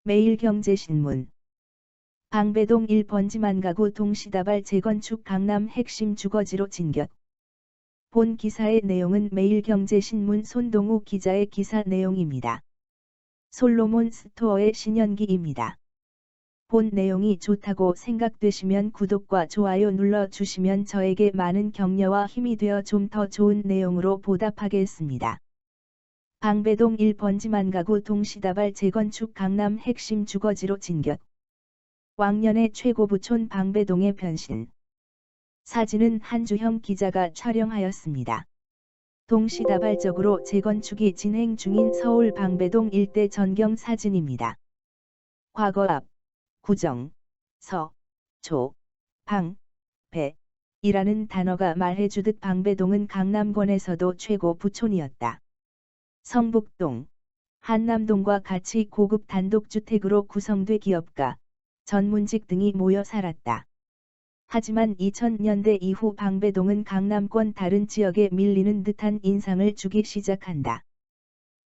매일경제신문 방배동 1번지 가구 동시다발 재건축 강남 핵심 주거지로 진격. 본 기사의 내용은 매일경제신문 손동우 기자의 기사 내용입니다. 솔로몬 스토어의 신현기입니다. 본 내용이 좋다고 생각되시면 구독과 좋아요 눌러주시면 저에게 많은 격려와 힘이 되어 좀 더 좋은 내용으로 보답하겠습니다. 방배동 1번지 가구 동시다발 재건축 강남 핵심 주거지로 진격. 왕년의 최고부촌 방배동의 변신. 사진은 한주형 기자가 촬영하였습니다. 동시다발적으로 재건축이 진행 중인 서울 방배동 일대 전경 사진입니다. 과거 앞, 구정, 서, 조, 방, 배 이라는 단어가 말해주듯 방배동은 강남권에서도 최고 부촌이었다. 성북동, 한남동과 같이 고급 단독주택으로 구성돼 기업가, 전문직 등이 모여 살았다. 하지만 2000년대 이후 방배동은 강남권 다른 지역에 밀리는 듯한 인상을 주기 시작한다.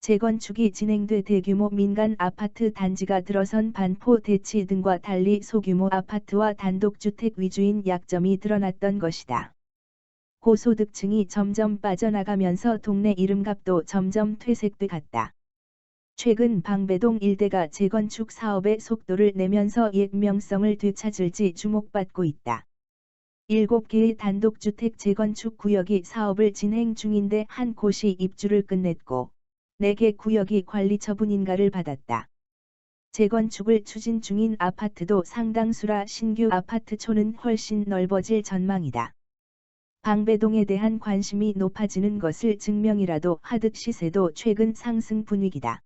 재건축이 진행돼 대규모 민간 아파트 단지가 들어선 반포 대치 등과 달리 소규모 아파트와 단독주택 위주인 약점이 드러났던 것이다. 고소득층이 점점 빠져나가면서 동네 이름값도 점점 퇴색돼 갔다. 최근 방배동 일대가 재건축 사업의 속도를 내면서 옛 명성을 되찾을지 주목받고 있다. 7개의 단독주택 재건축 구역이 사업을 진행 중인데 한 곳이 입주를 끝냈고 4개 구역이 관리 처분 인가를 받았다. 재건축을 추진 중인 아파트도 상당수라 신규 아파트촌은 훨씬 넓어질 전망이다. 방배동에 대한 관심이 높아지는 것을 증명이라도 하듯 시세도 최근 상승 분위기다.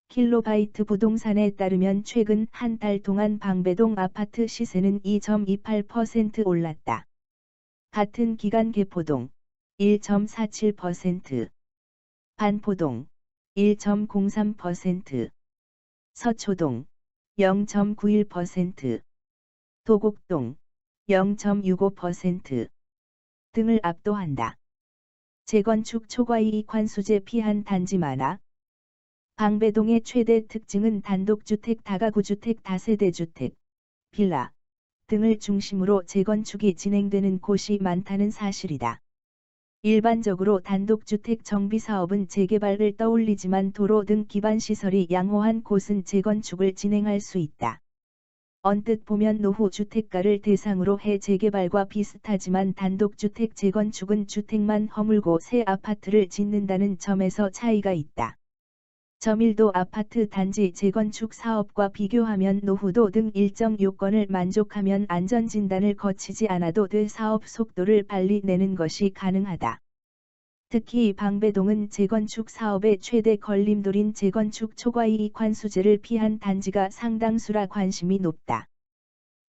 킬로바이트 부동산에 따르면 최근 한 달 동안 방배동 아파트 시세는 2.28% 올랐다. 같은 기간 개포동 1.47%, 반포동 1.03%, 서초동 0.91%, 도곡동 0.65% 등을 압도한다. 재건축 초과이익 관수제 피한 단지 많아. 방배동의 최대 특징은 단독주택 다가구주택 다세대주택, 빌라 등을 중심으로 재건축이 진행되는 곳이 많다는 사실이다. 일반적으로 단독주택 정비사업은 재개발을 떠올리지만 도로 등 기반시설이 양호한 곳은 재건축을 진행할 수 있다. 언뜻 보면 노후 주택가를 대상으로 해 재개발과 비슷하지만 단독주택 재건축은 주택만 허물고 새 아파트를 짓는다는 점에서 차이가 있다. 저밀도 아파트 단지 재건축 사업과 비교하면 노후도 등 일정 요건을 만족하면 안전진단을 거치지 않아도 돼 사업 속도를 빨리 내는 것이 가능하다. 특히 방배동은 재건축 사업의 최대 걸림돌인 재건축 초과이익 관수제를 피한 단지가 상당수라 관심이 높다.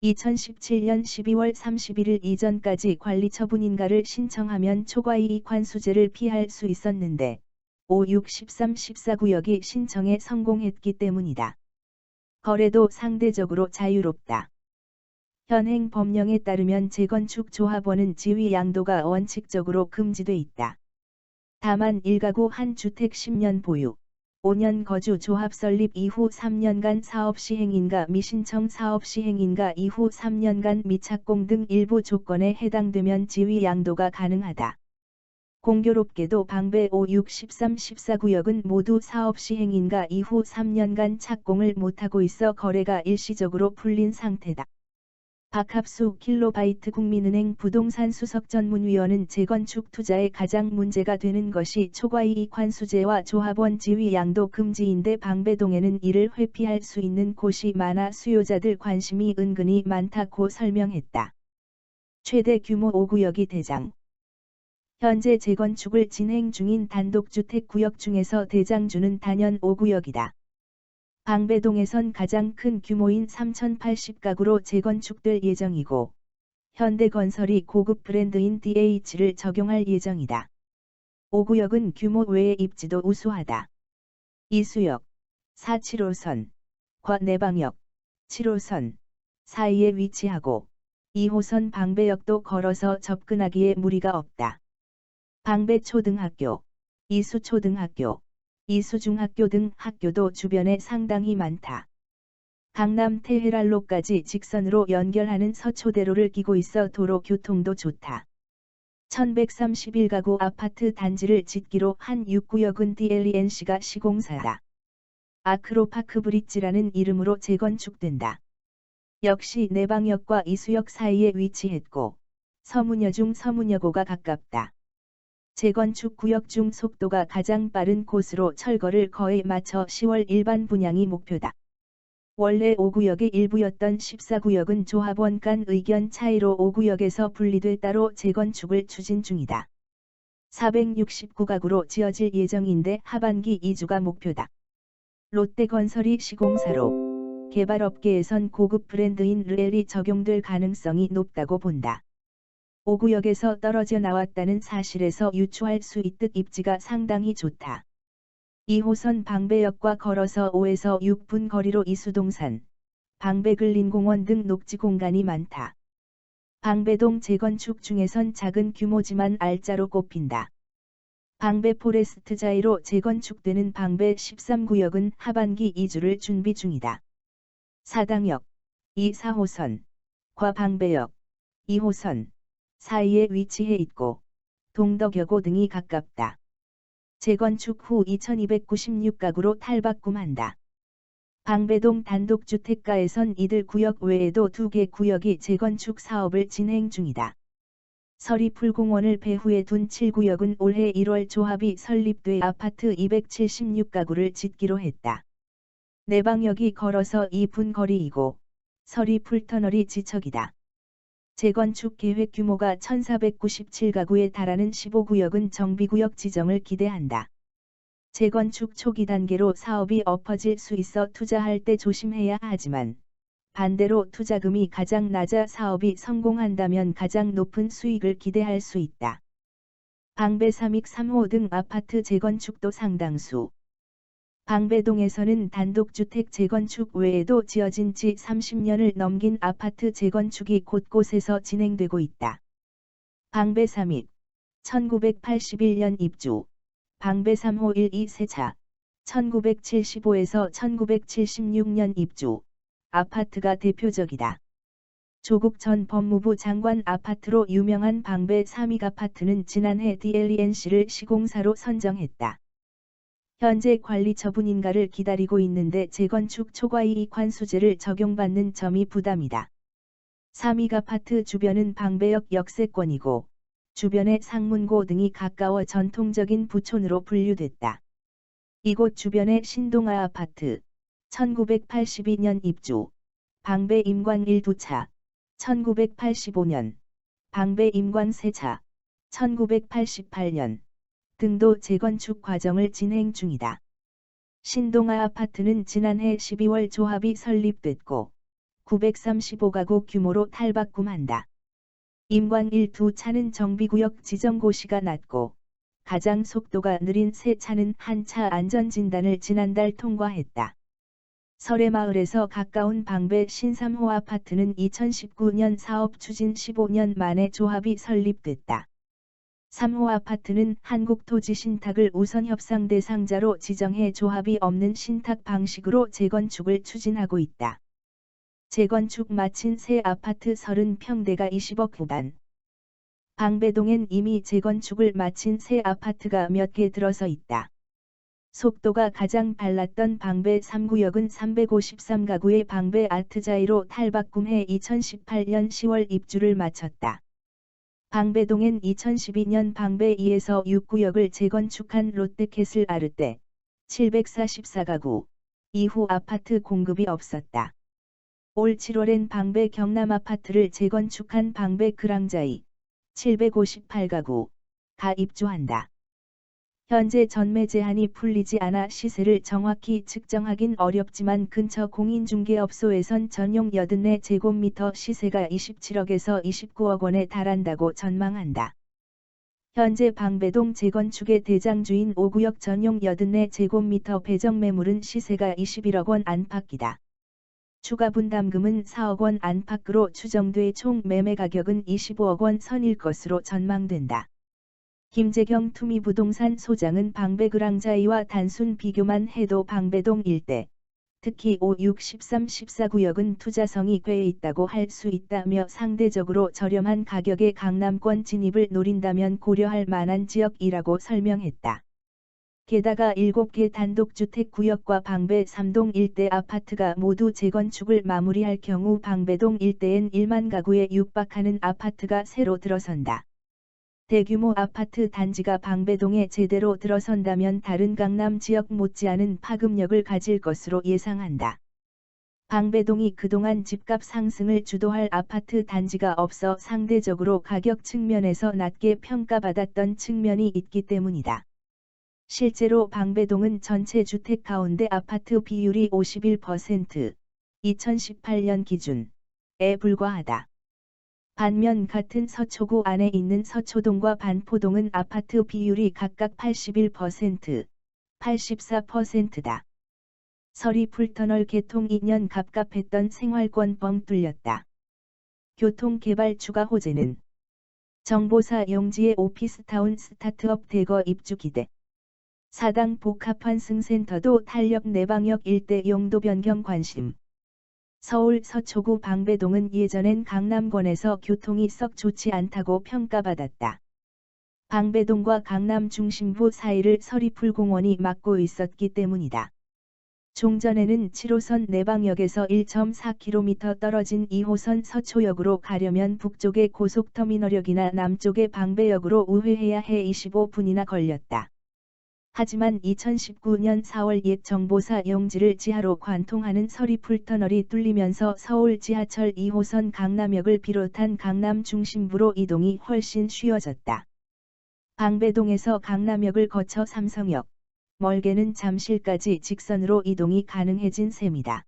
2017년 12월 31일 이전까지 관리처분 인가를 신청하면 초과이익 관수제를 피할 수 있었는데 5, 6, 13, 14구역이 신청에 성공했기 때문이다. 거래도 상대적으로 자유롭다. 현행 법령에 따르면 재건축 조합원은 지위 양도가 원칙적으로 금지돼 있다. 다만 1가구 1주택 10년 보유, 5년 거주 조합 설립 이후 3년간 사업 시행인가 미신청 사업 시행인가 이후 3년간 미착공 등 일부 조건에 해당되면 지위 양도가 가능하다. 공교롭게도 방배 5, 6, 13, 14구역은 모두 사업 시행인가 이후 3년간 착공을 못하고 있어 거래가 일시적으로 풀린 상태다. 박합수 킬로바이트 국민은행 부동산 수석전문위원은 재건축 투자에 가장 문제가 되는 것이 초과이익 관수제와 조합원 지위 양도 금지인데 방배동에는 이를 회피할 수 있는 곳이 많아 수요자들 관심이 은근히 많다고 설명했다. 최대 규모 5구역이 대장. 현재 재건축을 진행 중인 단독주택 구역 중에서 대장주는 단연 5구역이다. 방배동에선 가장 큰 규모인 3080가구로 재건축될 예정이고 현대건설이 고급 브랜드인 DH를 적용할 예정이다. 5구역은 규모 외에 입지도 우수하다. 이수역, 4-7호선, 과내방역, 7호선 사이에 위치하고 2호선 방배역도 걸어서 접근하기에 무리가 없다. 방배초등학교, 이수초등학교, 이수중학교 등 학교도 주변에 상당히 많다. 강남 테헤란로까지 직선으로 연결하는 서초대로를 끼고 있어 도로 교통도 좋다. 1131가구 아파트 단지를 짓기로 한 6구역은 DLENC가 시공사다. 아크로파크 브릿지라는 이름으로 재건축된다. 역시 내방역과 이수역 사이에 위치했고 서문여 중 서문여고가 가깝다. 재건축 구역 중 속도가 가장 빠른 곳으로 철거를 거의 마쳐 10월 일반 분양이 목표다. 원래 5구역의 일부였던 14구역은 조합원 간 의견 차이로 5구역에서 분리돼 따로 재건축을 추진 중이다. 469가구로 지어질 예정인데 하반기 2주가 목표다. 롯데건설이 시공사로 개발업계에선 고급 브랜드인 르엘이 적용될 가능성이 높다고 본다. 5구역에서 떨어져 나왔다는 사실에서 유추할 수 있듯 입지가 상당히 좋다. 2호선 방배역과 걸어서 5에서 6분 거리로 이수동산, 방배근린공원 등 녹지 공간이 많다. 방배동 재건축 중에선 작은 규모지만 알짜로 꼽힌다. 방배 포레스트자이로 재건축되는 방배 13구역은 하반기 2주를 준비 중이다. 사당역, 2, 4호선, 과 방배역, 2호선 사이에 위치해 있고 동덕여고 등이 가깝다. 재건축 후 2296가구로 탈바꿈한다. 방배동 단독주택가에선 이들 구역 외에도 2개 구역이 재건축 사업을 진행 중이다. 서리풀공원을 배후에 둔 7구역은 올해 1월 조합이 설립돼 아파트 276가구를 짓기로 했다. 내방역이 걸어서 2분 거리이고 서리풀터널이 지척이다. 재건축 계획 규모가 1497가구에 달하는 15구역은 정비구역 지정을 기대한다. 재건축 초기 단계로 사업이 엎어질 수 있어 투자할 때 조심해야 하지만 반대로 투자금이 가장 낮아 사업이 성공한다면 가장 높은 수익을 기대할 수 있다. 방배 3익 3호 등 아파트 재건축도 상당수. 방배동에서는 단독주택 재건축 외에도 지어진 지 30년을 넘긴 아파트 재건축이 곳곳에서 진행되고 있다. 방배 3익, 1981년 입주, 방배 3호 1, 2 세차, 1975에서 1976년 입주, 아파트가 대표적이다. 조국 전 법무부 장관 아파트로 유명한 방배 3익 아파트는 지난해 DLENC를 시공사로 선정했다. 현재 관리 처분인가를 기다리고 있는데 재건축 초과이익 관수제를 적용받는 점이 부담이다. 3익 아파트 주변은 방배역 역세권이고 주변의 상문고 등이 가까워 전통적인 부촌으로 분류됐다. 이곳 주변의 신동아 아파트, 1982년 입주, 방배 임광 1두차, 1985년, 방배 임광 세차, 1988년, 등도 재건축 과정을 진행 중이다. 신동아 아파트는 지난해 12월 조합이 설립됐고 935가구 규모로 탈바꿈한다. 임광 1두차는 정비구역 지정고시가 낮고 가장 속도가 느린 세차는 한차 안전진단을 지난달 통과했다. 설해마을에서 가까운 방배 신3호 아파트는 2019년 사업 추진 15년 만에 조합이 설립됐다. 3호 아파트는 한국토지신탁을 우선 협상 대상자로 지정해 조합이 없는 신탁 방식으로 재건축을 추진하고 있다. 재건축 마친 새 아파트 30평대가 20억 후반. 방배동엔 이미 재건축을 마친 새 아파트가 몇 개 들어서 있다. 속도가 가장 빨랐던 방배 3구역은 353가구의 방배 아트자이로 탈바꿈해 2018년 10월 입주를 마쳤다. 방배동엔 2012년 방배 2에서 6구역을 재건축한 롯데캐슬 아르떼 744가구, 이후 아파트 공급이 없었다. 올 7월엔 방배 경남 아파트를 재건축한 방배 그랑자이 758가구가 입주한다. 현재 전매 제한이 풀리지 않아 시세를 정확히 측정하긴 어렵지만 근처 공인중개업소에선 전용 84제곱미터 시세가 27억에서 29억 원에 달한다고 전망한다. 현재 방배동 재건축의 대장주인 5구역 전용 84제곱미터 배정 매물은 시세가 21억 원 안팎이다. 추가 분담금은 4억 원 안팎으로 추정돼 총 매매 가격은 25억 원 선일 것으로 전망된다. 김재경 투미부동산 소장은 방배 그랑자이와 단순 비교만 해도 방배동 일대, 특히 5, 6, 13, 14구역은 투자성이 꽤 있다고 할 수 있다며 상대적으로 저렴한 가격의 강남권 진입을 노린다면 고려할 만한 지역이라고 설명했다. 게다가 7개 단독주택 구역과 방배 3동 일대 아파트가 모두 재건축을 마무리할 경우 방배동 일대엔 1만 가구에 육박하는 아파트가 새로 들어선다. 대규모 아파트 단지가 방배동에 제대로 들어선다면 다른 강남 지역 못지않은 파급력을 가질 것으로 예상한다. 방배동이 그동안 집값 상승을 주도할 아파트 단지가 없어 상대적으로 가격 측면에서 낮게 평가받았던 측면이 있기 때문이다. 실제로 방배동은 전체 주택 가운데 아파트 비율이 51%, 2018년 기준에 불과하다. 반면 같은 서초구 안에 있는 서초동과 반포동은 아파트 비율이 각각 81%, 84%다. 서리풀터널 개통 2년 갑갑했던 생활권 뻥 뚫렸다. 교통개발 추가 호재는 정보사 용지의 오피스타운 스타트업 대거 입주 기대. 사당 복합환승센터도 탄력 내방역 일대 용도 변경 관심. 서울 서초구 방배동은 예전엔 강남권에서 교통이 썩 좋지 않다고 평가받았다. 방배동과 강남 중심부 사이를 서리풀공원이 막고 있었기 때문이다. 종전에는 7호선 내방역에서 1.4km 떨어진 2호선 서초역으로 가려면 북쪽의 고속터미널역이나 남쪽의 방배역으로 우회해야 해 25분이나 걸렸다. 하지만 2019년 4월 옛 정보사 용지를 지하로 관통하는 서리풀터널이 뚫리면서 서울 지하철 2호선 강남역을 비롯한 강남 중심부로 이동이 훨씬 쉬워졌다. 방배동에서 강남역을 거쳐 삼성역, 멀게는 잠실까지 직선으로 이동이 가능해진 셈이다.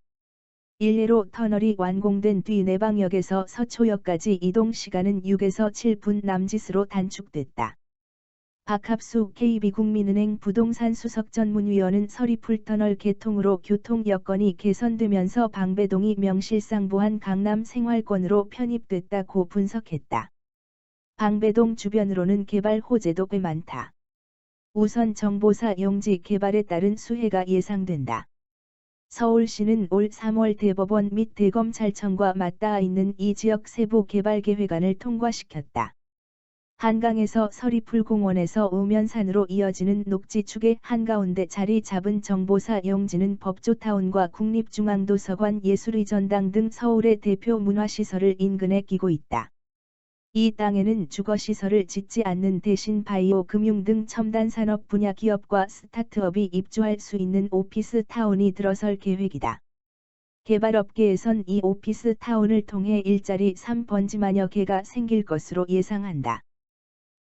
일례로 터널이 완공된 뒤 내방역에서 서초역까지 이동 시간은 6에서 7분 남짓으로 단축됐다. 박합수 KB국민은행 부동산 수석 전문위원은 서리풀터널 개통으로 교통 여건이 개선되면서 방배동이 명실상부한 강남 생활권으로 편입됐다고 분석했다. 방배동 주변으로는 개발 호재도 꽤 많다. 우선 정보사 용지 개발에 따른 수혜가 예상된다. 서울시는 올 3월 대법원 및 대검찰청과 맞닿아 있는 이 지역 세부 개발 계획안을 통과시켰다. 한강에서 서리풀공원에서 우면산으로 이어지는 녹지축의 한가운데 자리 잡은 정보사 용지는 법조타운과 국립중앙도서관 예술의전당 등 서울의 대표 문화시설을 인근에 끼고 있다. 이 땅에는 주거시설을 짓지 않는 대신 바이오 금융 등 첨단 산업 분야 기업과 스타트업이 입주할 수 있는 오피스 타운이 들어설 계획이다. 개발업계에선 이 오피스 타운을 통해 일자리 3번지만여 개가 생길 것으로 예상한다.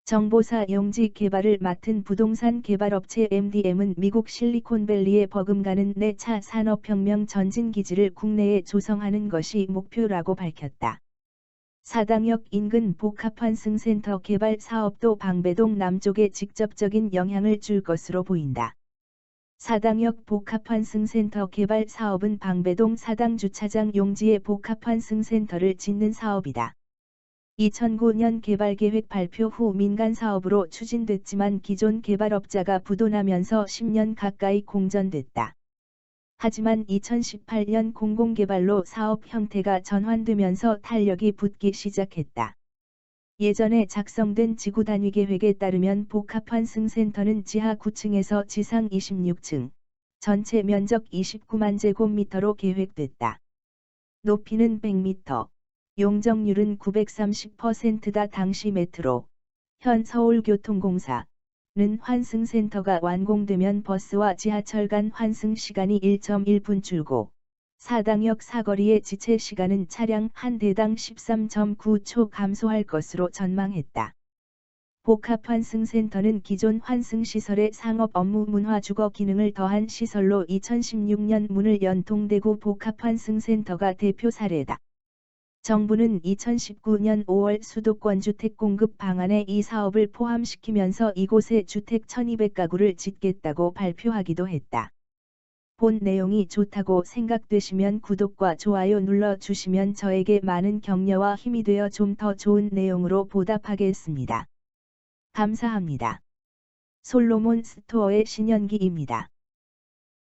정보사 용지 개발을 맡은 부동산 개발업체 MDM은 미국 실리콘밸리에 버금가는 4차 산업혁명 전진기지를 국내에 조성하는 것이 목표라고 밝혔다. 사당역 인근 복합환승센터 개발 사업도 방배동 남쪽에 직접적인 영향을 줄 것으로 보인다. 사당역 복합환승센터 개발 사업은 방배동 사당 주차장 용지에 복합환승센터를 짓는 사업이다. 2009년 개발계획 발표 후 민간사업으로 추진됐지만 기존 개발업자가 부도나면서 10년 가까이 공전됐다. 하지만 2018년 공공개발로 사업 형태가 전환되면서 탄력이 붙기 시작했다. 예전에 작성된 지구단위 계획에 따르면 복합환승센터는 지하 9층에서 지상 26층, 전체 면적 29만 제곱미터로 계획됐다. 높이는 100m. 용적률은 930%다. 당시 메트로, 현 서울교통공사는 환승센터가 완공되면 버스와 지하철 간 환승 시간이 1.1분 줄고, 사당역 사거리의 지체 시간은 차량 한 대당 13.9초 감소할 것으로 전망했다. 복합환승센터는 기존 환승시설의 상업 업무 문화 주거 기능을 더한 시설로 2016년 문을 연 동대구 복합환승센터가 대표 사례다. 정부는 2019년 5월 수도권 주택 공급 방안에 이 사업을 포함시키면서 이곳에 주택 1200가구를 짓겠다고 발표하기도 했다. 본 내용이 좋다고 생각되시면 구독과 좋아요 눌러주시면 저에게 많은 격려와 힘이 되어 좀 더 좋은 내용으로 보답하겠습니다. 감사합니다. 솔로몬 스토어의 신현기입니다.